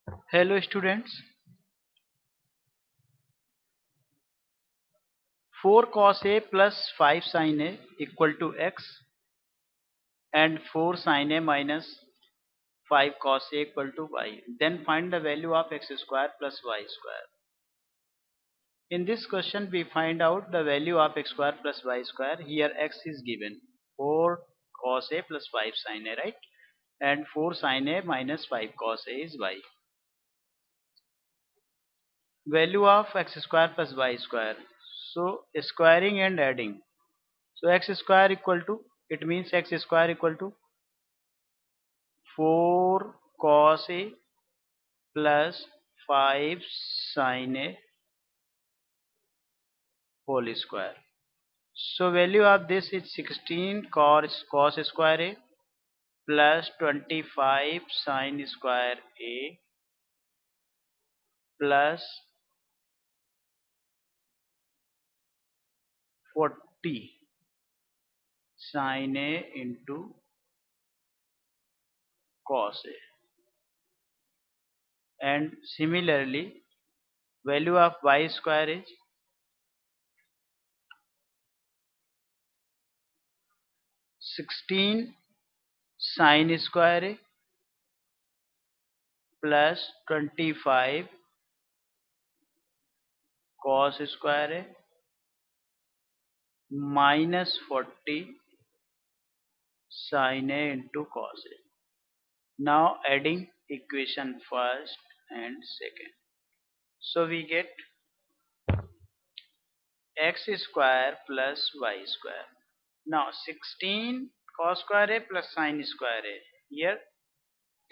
Hello students, 4 cos A plus 5 sin A equal to x and 4 sin A minus 5 cos A equal to y. Then find the value of x square plus y square. In this question we find out the value of x square plus y square. Here x is given 4 cos A plus 5 sin A, right? And 4 sin A minus 5 cos A is y. Value of x square plus y square. So squaring and adding. So x square equal to, it means x square equal to 4 cos A plus 5 sin A whole square. So value of this is 16 cos square A plus 25 sin square A plus 40 sin A into cos A. And similarly value of y square is 16 sin square A plus 25 cos square A minus 40 sin A into cos A. Now adding equation first and second. So we get x square plus y square. Now 16 cos square A plus sin square A. Here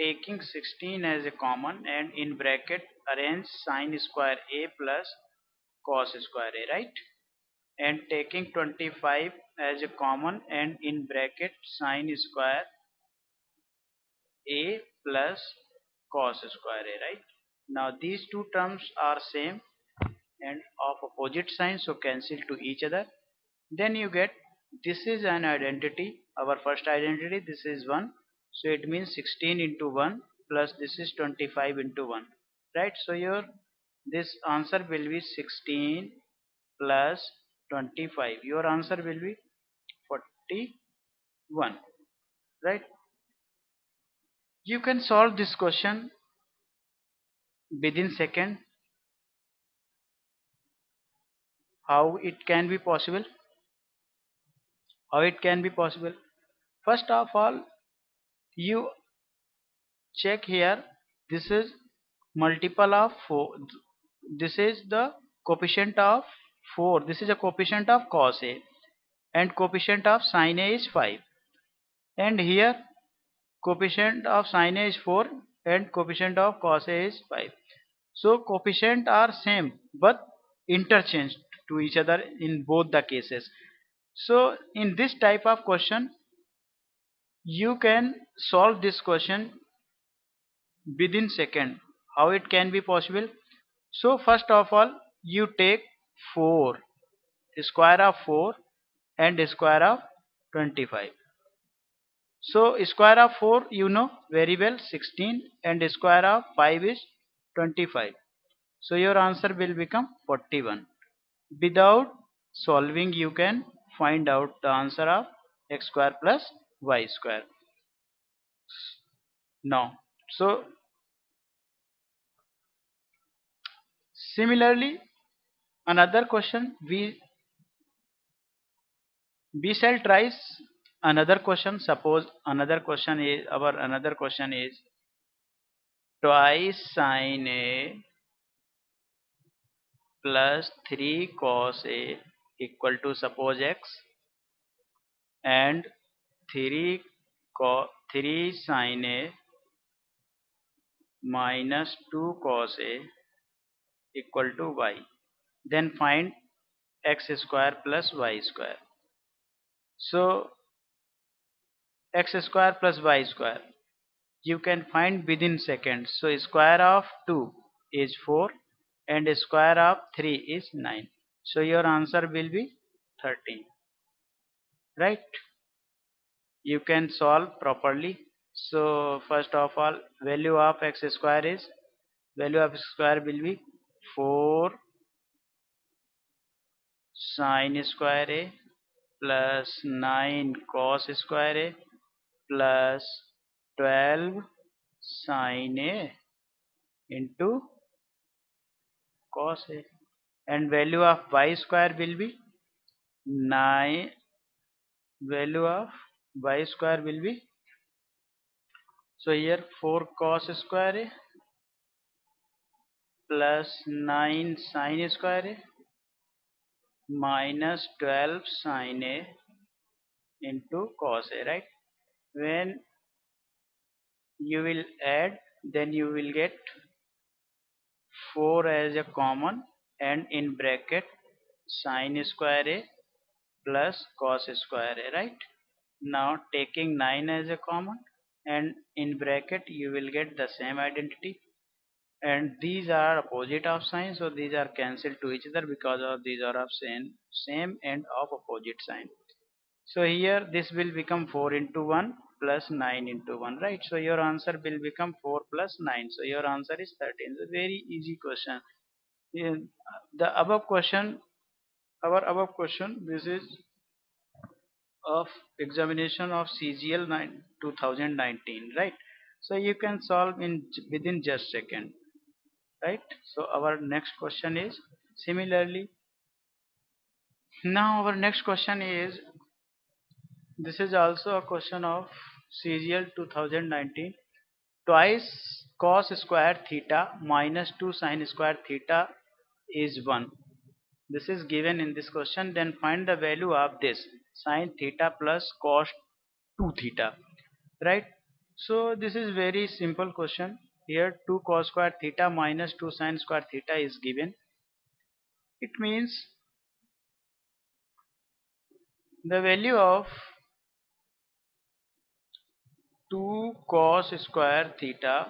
taking 16 as a common and in bracket arrange sin square A plus cos square A, right? And taking 25 as a common and in bracket sin square A plus cos square A, right? Now these two terms are same and of opposite sign, so cancel to each other. Then you get this is an identity, our first identity, this is 1, so it means 16 into 1 plus this is 25 into 1, right? So your this answer will be 16 plus 25, your answer will be 41, right? You can solve this question within second. How it can be possible? How it can be possible? First of all, you check here, this is multiple of 4, this is the coefficient of 4, this is a coefficient of cos A and coefficient of sin A is 5, and here coefficient of sin A is 4 and coefficient of cos A is 5. So coefficient are same but interchanged to each other in both the cases. So in this type of question you can solve this question within second. How it can be possible? So first of all you take 4, square of 4 and square of 25. So square of 4 you know very well, 16, and square of 5 is 25. So your answer will become 41. Without solving you can find out the answer of x square plus y square. Now, so similarly another question we shall try another question. Suppose another question is, our another question is twice sin A plus 3 cos A equal to suppose x, and 3 sin A minus 2 cos A equal to y. Then find x square plus y square. So x square plus y square you can find within seconds. So square of 2 is 4 and square of 3 is 9. So your answer will be 13, right? You can solve properly. So first of all value of x square is Value of square will be 4 sin square A plus 9 cos square A plus 12 sin A into cos A, and value of y square will be 9. Value of y square will be, so here 4 cos square A plus 9 sin square A minus 12 sin A into cos A, right? When you will add, then you will get 4 as a common, and in bracket sin square A plus cos square A, right? Now taking 9 as a common, and in bracket you will get the same identity, and these are opposite of sign, so these are cancelled to each other because of these are of same and of opposite sign. So here this will become 4 into 1 plus 9 into 1, right? So your answer will become 4 plus 9. So your answer is 13. It's a very easy question. Yeah, the above question, our above question, this is of examination of CGL 2019, right? So you can solve in within just second, right? So our next question is similarly. Now our next question is, this is also a question of CGL 2019. Twice cos square theta minus 2 sin square theta is 1. This is given in this question. Then find the value of this sin theta plus cos 2 theta, right? So this is very simple question. Here 2 cos square theta minus 2 sin square theta is given. It means the value of 2 cos square theta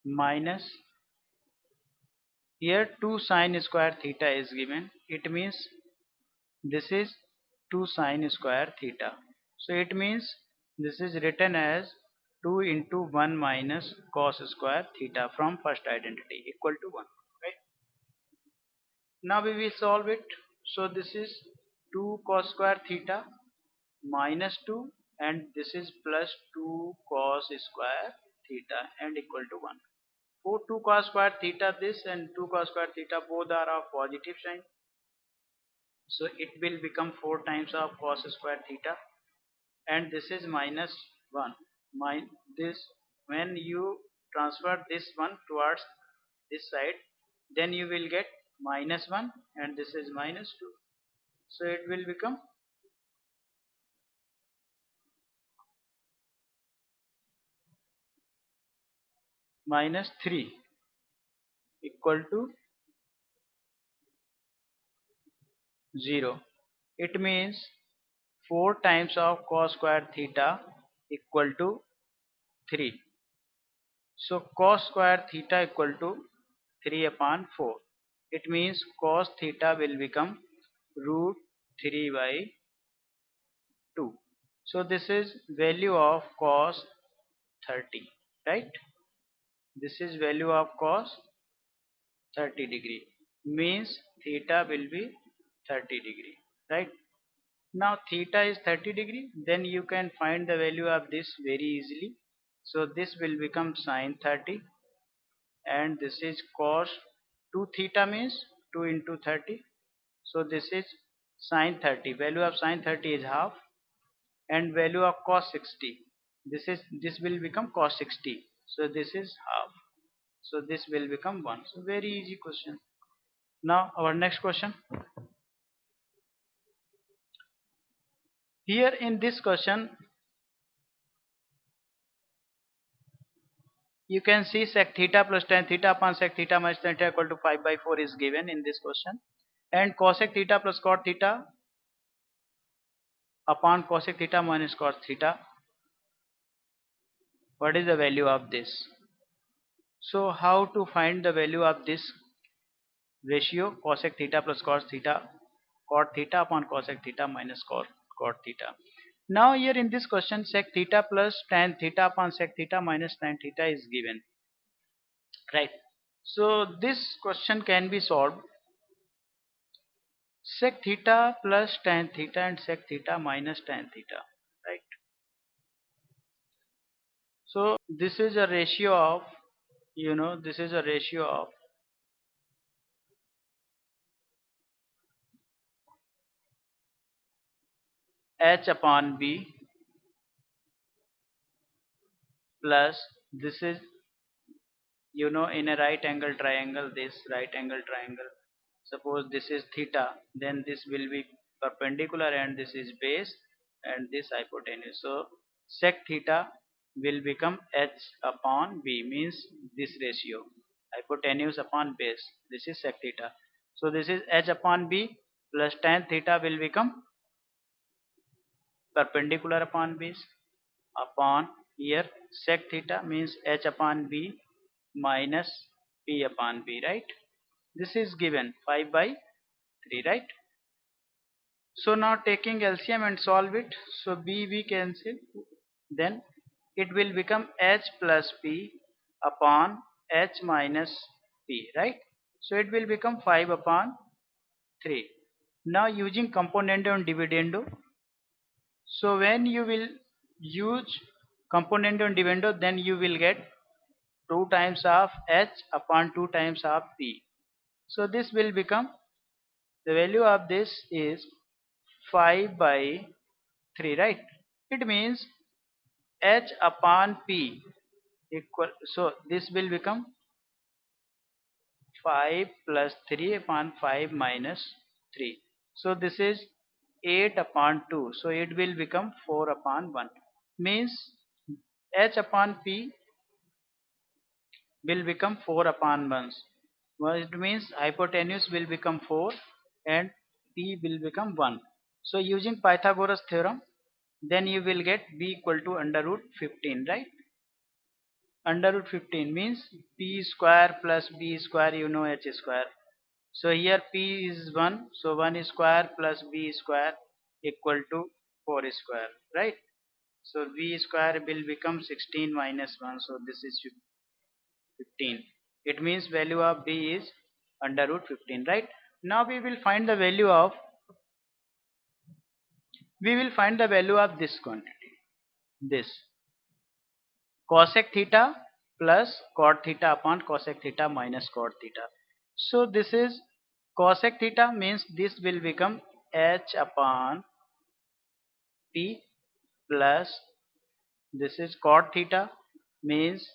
minus, here 2 sin square theta is given. It means this is 2 sin square theta. So it means this is written as 2 into 1 minus cos square theta from first identity equal to 1. Right? Now we will solve it. So this is 2 cos square theta minus 2, and this is plus 2 cos square theta and equal to 1. For 2 cos square theta this and 2 cos square theta both are of positive sign. So it will become 4 times of cos square theta, and this is minus 1. This, when you transfer this one towards this side, then you will get minus 1, and this is minus 2. So it will become minus 3 equal to 0. It means 4 times of cos square theta equal to 3. So cos square theta equal to 3 upon 4. It means cos theta will become root 3 by 2. So this is value of cos 30, right? This is value of cos 30 degree. Means theta will be 30 degree, right? Now theta is 30 degree, then you can find the value of this very easily. So this will become sin 30, and this is cos 2 theta means 2 into 30. So this is sin 30. Value of sin 30 is half, and value of cos 60. This will become cos 60. So this is half. So this will become 1. So very easy question. Now our next question. Here in this question, you can see sec theta plus tan theta upon sec theta minus tan theta equal to 5 by 4 is given in this question. And cosec theta plus cot theta upon cosec theta minus cos theta. What is the value of this? So how to find the value of this ratio cosec theta plus cos theta, cot theta upon cosec theta minus cot theta. Now here in this question sec theta plus tan theta upon sec theta minus tan theta is given. right? So this question can be solved sec theta plus tan theta and sec theta minus tan theta, right? So this is a ratio of, this is a ratio of h upon b plus, this is, in a right angle triangle, this right angle triangle, suppose this is theta, then this will be perpendicular and this is base and this hypotenuse. So sec theta will become h upon b, means this ratio, hypotenuse upon base, this is sec theta. So this is h upon b plus tan theta will become perpendicular upon base upon, here sec theta means h upon b minus p upon b, right? This is given 5 by 3, right? So now taking LCM and solve it, so b we cancel, then it will become h plus p upon h minus p, right? So it will become 5 upon 3. Now using componendo and dividendo, so when you will use componendo and dividendo, then you will get 2 times of h upon 2 times of p. So this will become, the value of this is 5 by 3, right? It means h upon p equal, so this will become 5 plus 3 upon 5 minus 3. So this is 8 upon 2. So it will become 4 upon 1. Means h upon p will become 4 upon 1. Well, it means hypotenuse will become 4 and p will become 1. So using Pythagoras theorem, then you will get b equal to under root 15, right? Under root 15 means p square plus b square, h square. So here p is 1, so 1 square plus b square equal to 4 square, right? So b square will become 16 minus 1, so this is 15. It means value of b is under root 15, right? Now we will find the value of this quantity, this cosec theta plus cot theta upon cosec theta minus cot theta. So this is cosec theta, means this will become h upon p plus, this is cot theta, means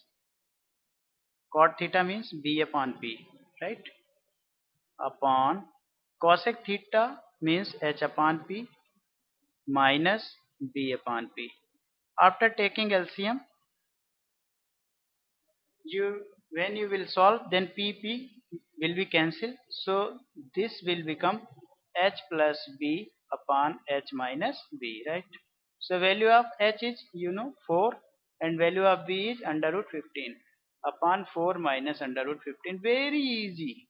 b upon p, right? Upon cosec theta means h upon p minus b upon p. After taking LCM, you when you will solve, then pp will be cancelled, so this will become h plus b upon h minus b, right? So value of h is 4 and value of b is under root 15 upon 4 minus under root 15. Very easy.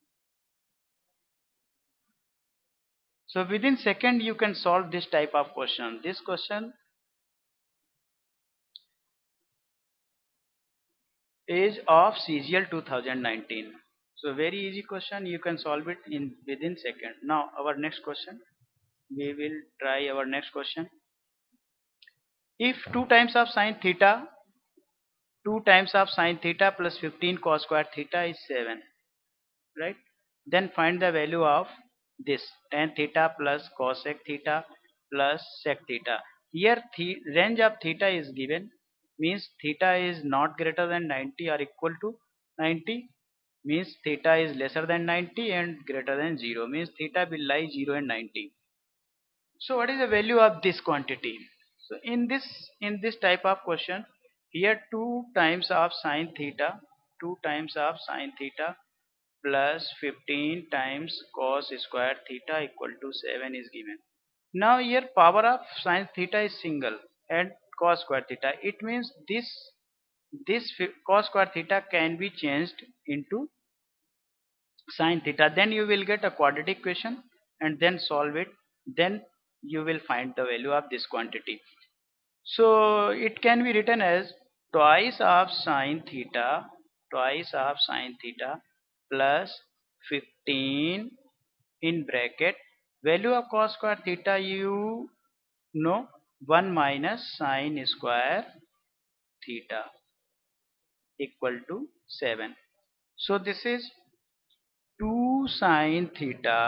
So within second you can solve this type of question. This question is of CGL 2019. So very easy question, you can solve it in within second. Now our next question, we will try our next question. If 2 times of sine theta, 2 times of sine theta plus 15 cos square theta is 7, right? Then find the value of this tan theta plus cosec theta plus sec theta. Here range of theta is given, means theta is not greater than 90 or equal to 90, means theta is lesser than 90 and greater than 0, means theta will lie 0 and 90. So what is the value of this quantity? So in this type of question, here 2 times of sine theta, 2 times of sine theta plus 15 times cos square theta equal to 7 is given. Now here power of sine theta is single and cos square theta. It means this cos square theta can be changed into sine theta. Then you will get a quadratic equation and then solve it. Then you will find the value of this quantity. So it can be written as twice of sine theta, twice of sine theta plus 15 in bracket value of cos square theta you know 1 minus sine square theta equal to 7. So this is 2 sine theta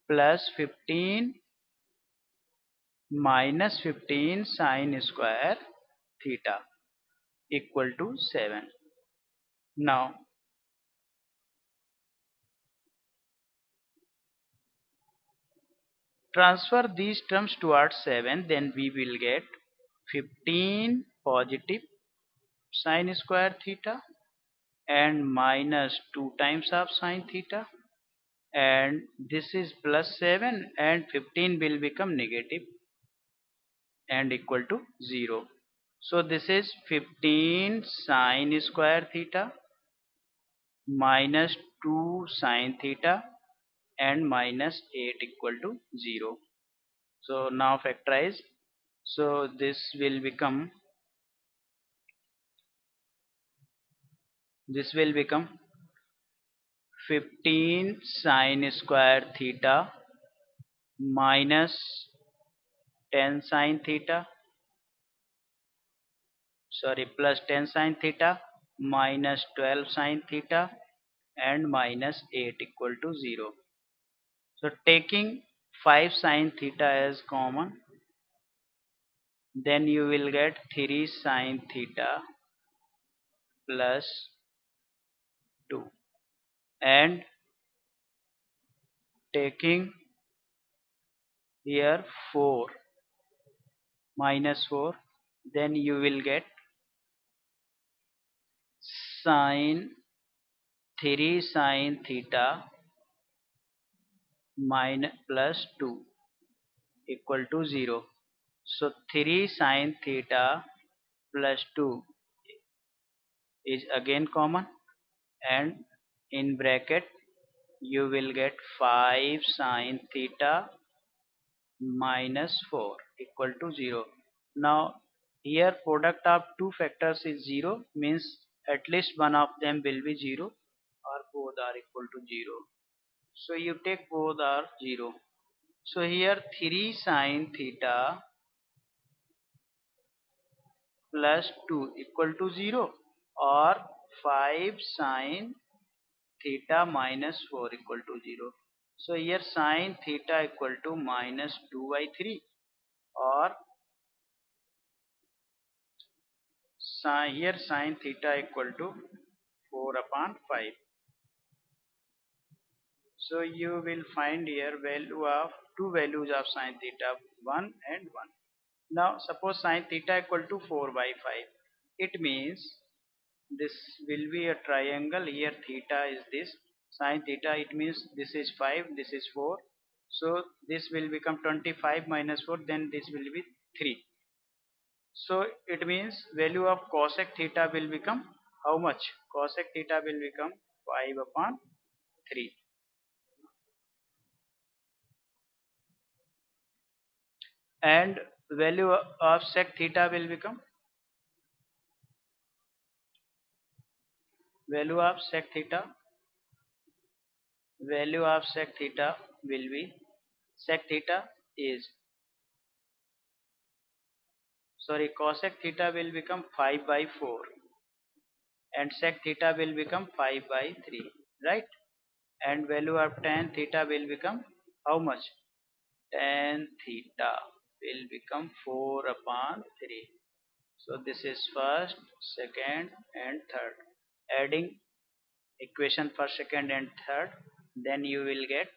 plus 15 minus 15 sine square theta equal to 7. Now transfer these terms towards 7, then we will get 15 positive sine square theta and minus 2 times of sine theta, and this is plus 7 and 15 will become negative and equal to 0. So this is 15 sine square theta minus 2 sine theta and minus 8 equal to 0. So now factorize. So this will become 15 sine square theta minus 10 sine theta, sorry, plus 10 sine theta minus 12 sine theta and minus 8 equal to 0. So taking 5 sine theta as common, then you will get 3 sine theta plus 2, and taking here 4 minus 4, then you will get sine 3 sine theta minus plus 2 equal to 0. So 3 sine theta plus 2 is again common, and in bracket you will get 5 sine theta minus 4 equal to 0. Now here product of two factors is 0, means at least one of them will be 0 or both are equal to 0. So you take both are 0. So here 3 sine theta plus 2 equal to 0 or 5 sine theta minus 4 equal to 0. So here sine theta equal to minus 2 by 3 or here sine theta equal to 4 upon 5. So you will find here value of two values of sine theta 1 and 1. Now suppose sine theta equal to 4 by 5. It means this will be a triangle. Here theta is this, sine theta, it means this is 5, this is 4. So this will become 25 minus 4, then this will be 3. So it means value of cosec theta will become how much? Cosec theta will become 5 upon 3, and value of sec theta will become value of sec theta value of sec theta will be, sec theta is, sorry, cosec theta will become 5 by 4 and sec theta will become 5 by 3, right? And value of tan theta will become how much? Tan theta will become 4 upon 3. So this is first, second and third. Adding equation for second and third, then you will get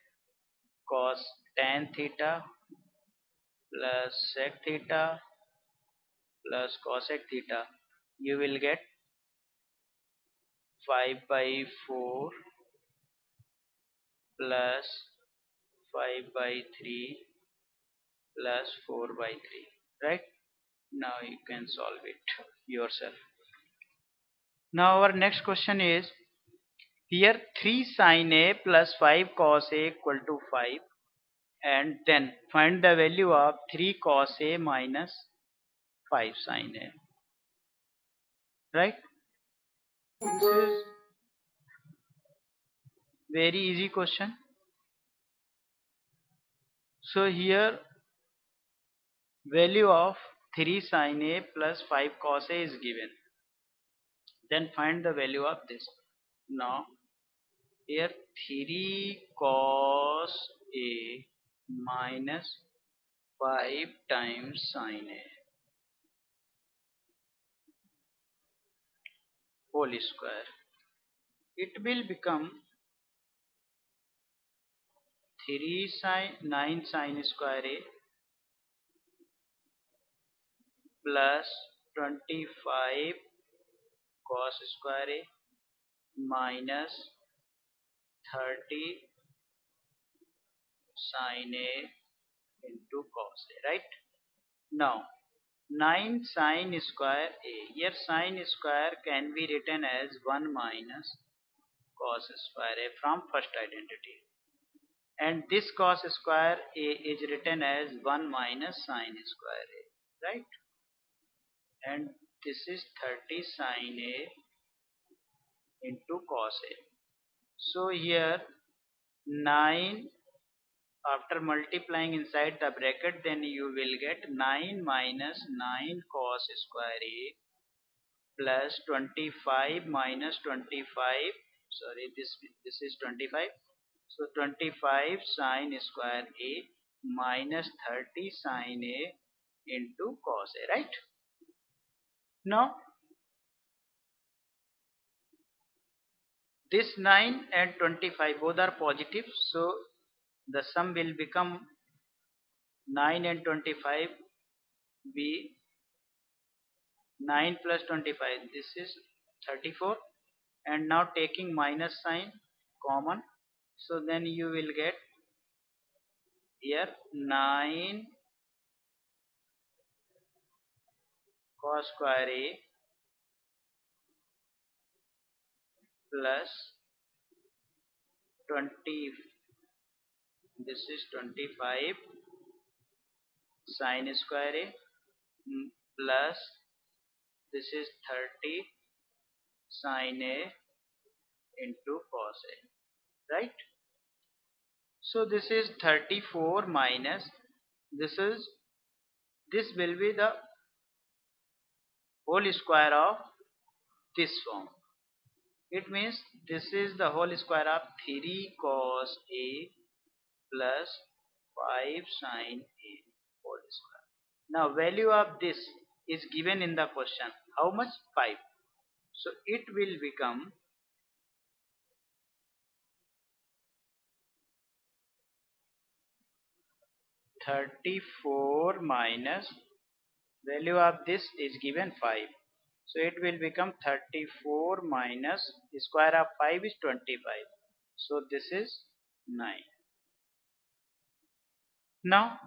cos tan theta plus sec theta plus cosec theta. You will get 5 by 4 plus 5 by 3 plus 4 by 3, right? Now you can solve it yourself. Now our next question is, here 3 sin a plus 5 cos a equal to 5, and then find the value of 3 cos a minus 5 sin a, right? This is very easy question. So here value of 3 sin A plus 5 cos A is given. Then find the value of this. Now here 3 cos A minus 5 times sin A whole square. It will become 3 sin 9 sin square A plus 25 cos square A minus 30 sin A into cos A, right? Now 9 sin square A. Here sin square can be written as 1 minus cos square A from first identity. And this cos square A is written as 1 minus sin square A, right? And this is 30 sin A into cos A. So here 9, after multiplying inside the bracket, then you will get 9 minus 9 cos square A plus 25 minus 25, sorry, this is 25. So 25 sin square A minus 30 sin A into cos A, right? Now this 9 and 25 both are positive, so the sum will become 9 and 25 be 9 plus 25, this is 34. And now taking minus sign common, so then you will get here 9 cos square A plus 20, this is 25 sin square A plus this is 30 sin A into cos A, right? So this is 34 minus this is, this will be the whole square of this form. It means this is the whole square of 3 cos A plus 5 sin A whole square. Now value of this is given in the question. How much? 5. So it will become 34 minus value of this is given 5. So it will become 34 minus square of 5 is 25. So this is 9. Now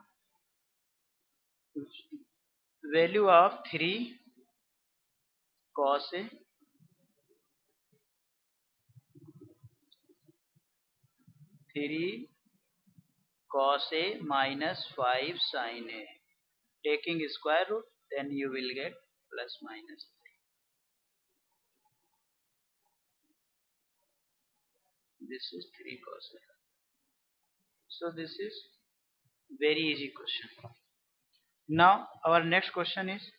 value of 3 cos A 3 cos A minus 5 sin A. Taking square root, then you will get plus minus 3. This is 3 cos A. So this is very easy question. Now our next question is,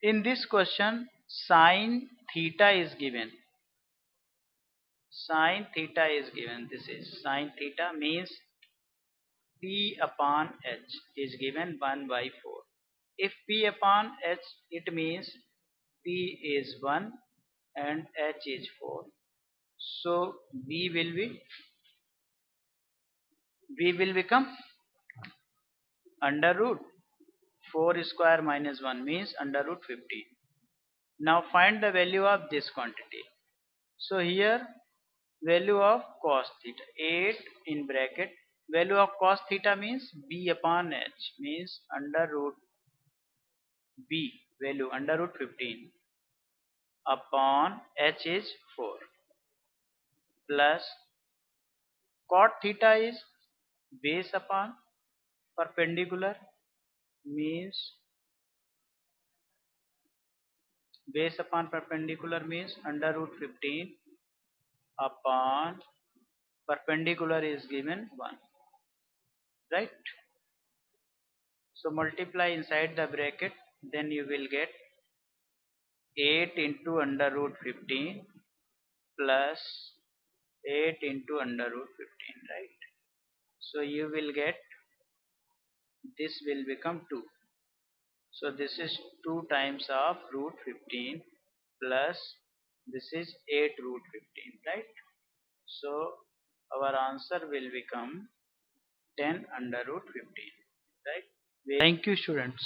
in this question sin theta is given. Sin theta is given. This is sin theta means P upon H is given 1 by 4. If P upon H, it means P is 1 and H is 4. So V will become under root 4 square minus 1 means under root 15. Now find the value of this quantity. So here value of cos theta 8 in bracket, value of cos theta means B upon H means under root B value under root 15 upon H is 4 plus cot theta is base upon perpendicular means Base upon perpendicular means under root 15 upon perpendicular is given 1, right? So multiply inside the bracket, then you will get 8 into under root 15 plus 8 into under root 15, right? So you will get, this will become 2. So this is 2 times of root 15 plus this is 8 root 15, right? So our answer will become 10 under root 15, right? Thank you, students.